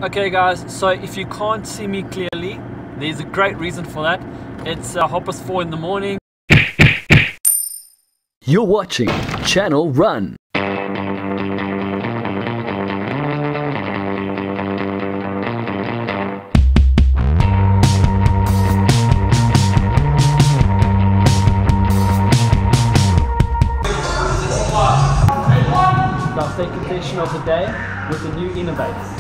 Okay guys, so if you can't see me clearly, there's a great reason for that. It's 4:30 in the morning. You're watching Channel Run. Our second session of the day with the new INOV8.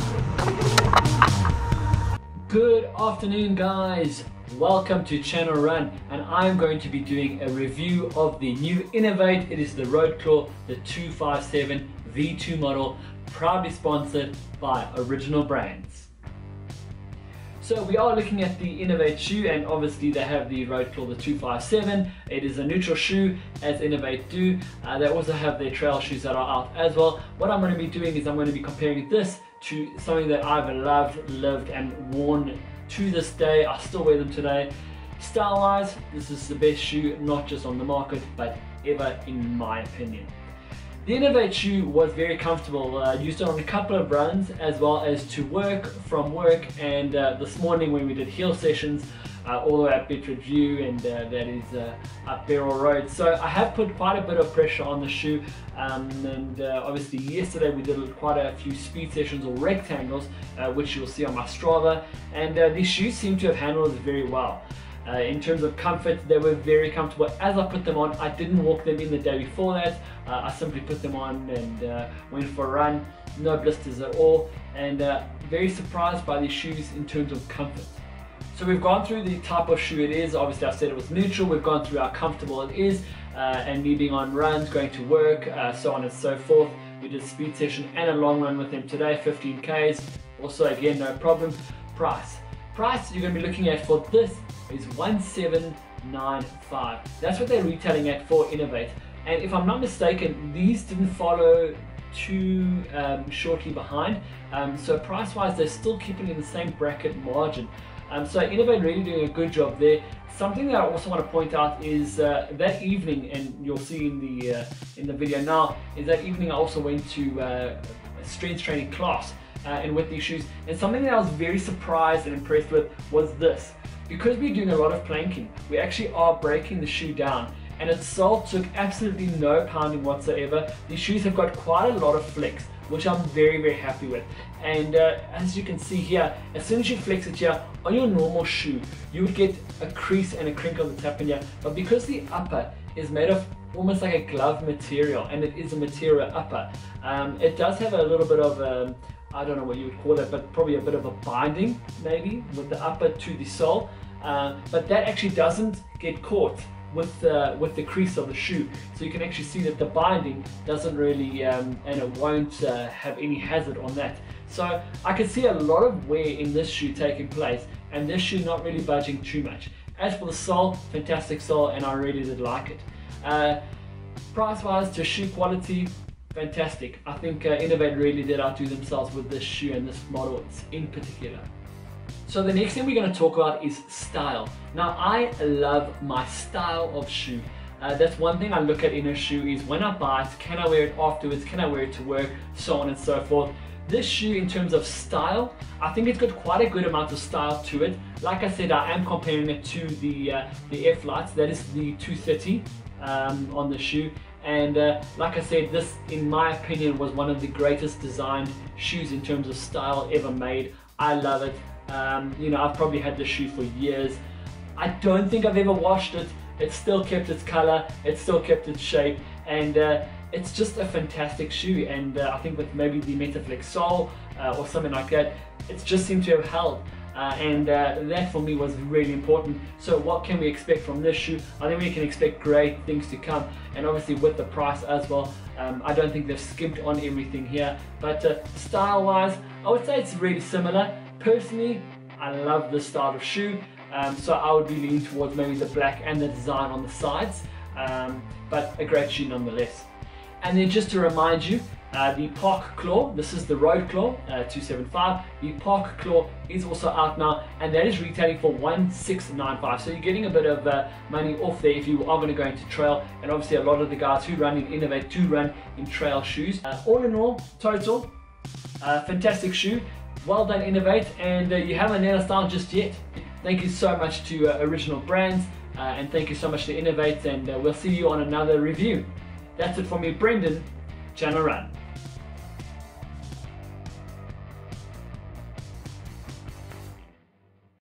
Good afternoon guys, welcome to Channel Run, and I'm going to be doing a review of the new INOV8. It is the Roadclaw, the 257 V2 model, proudly sponsored by Original Brands. So we are looking at the INOV8 shoe, and obviously they have the Roadclaw, the 257. It is a neutral shoe, as INOV8 do. They also have their trail shoes that are out as well. What I'm going to be doing is I'm going to be comparing this to something that I've loved, lived and worn to this day. I still wear them today. Style wise, this is the best shoe, not just on the market, but ever in my opinion. The INOV8 shoe was very comfortable. Used it on a couple of runs as well as to work, from work, and this morning when we did heel sessions all the way up Bedford View, and that is up Beryl Road. So I have put quite a bit of pressure on the shoe, and obviously yesterday we did quite a few speed sessions or rectangles, which you'll see on my Strava, and these shoes seem to have handled it very well. In terms of comfort, they were very comfortable. As I put them on, I didn't walk them in the day before that. I simply put them on and went for a run. No blisters at all, and very surprised by these shoes in terms of comfort. So we've gone through the type of shoe it is. Obviously I said it was neutral. We've gone through how comfortable it is, and me being on runs, going to work, so on and so forth. We did a speed session and a long run with them today, 15 Ks. Also again, no problem. Price you're going to be looking at for this is 1795. That's what they're retailing at for INOV8. And if I'm not mistaken, these didn't follow too shortly behind. So price wise, they're still keeping in the same bracket margin. So INOV8 really doing a good job there. Something that I also want to point out is that evening, and you'll see in the video now, is that evening I also went to a strength training class and with these shoes. And something that I was very surprised and impressed with was this. Because we're doing a lot of planking, we actually are breaking the shoe down, and its sole took absolutely no pounding whatsoever. These shoes have got quite a lot of flex, which I'm very, very happy with. And as you can see here, as soon as you flex it here, on your normal shoe, you would get a crease and a crinkle that's happened here. But because the upper is made of almost like a glove material, and it is a material upper, it does have a little bit of I don't know what you would call it, but probably a bit of a binding maybe with the upper to the sole, but that actually doesn't get caught with the crease of the shoe. So you can actually see that the binding doesn't really, and it won't have any hazard on that. So I can see a lot of wear in this shoe taking place, and this shoe not really budging too much. As for the sole, fantastic sole, and I really did like it. Price wise to shoe quality, fantastic. I think INOV8 really did outdo themselves with this shoe and this model in particular. So the next thing we're going to talk about is style. Now I love my style of shoe. That's one thing I look at in a shoe, is when I buy it, can I wear it afterwards, can I wear it to work, so on and so forth. This shoe, in terms of style, I think it's got quite a good amount of style to it. Like I said, I am comparing it to the F-Lights, that is the 230 on the shoe. And like I said, this in my opinion was one of the greatest designed shoes in terms of style ever made. I love it. You know, I've probably had this shoe for years. I don't think I've ever washed it. It's still kept its color, it's still kept its shape, and it's just a fantastic shoe. And I think with maybe the Metaflex sole or something like that, it's just seemed to have held. And that for me was really important. So what can we expect from this shoe? I think we can expect great things to come, and obviously with the price as well. I don't think they've skimped on everything here, but style wise, I would say it's really similar. Personally, I love this style of shoe, so I would be leaning towards maybe the black and the design on the sides, but a great shoe nonetheless. And then just to remind you, the Park Claw, this is the Roadclaw 275. The Park Claw is also out now, and that is retailing for 1695. So you're getting a bit of money off there if you are going to go into trail, and obviously a lot of the guys who run in INOV8 do run in trail shoes. All in all, total, fantastic shoe. Well done, INOV8, and you haven't let us down just yet. Thank you so much to Original Brands, and thank you so much to INOV8, and we'll see you on another review. That's it from me, Brendan, Channel Run.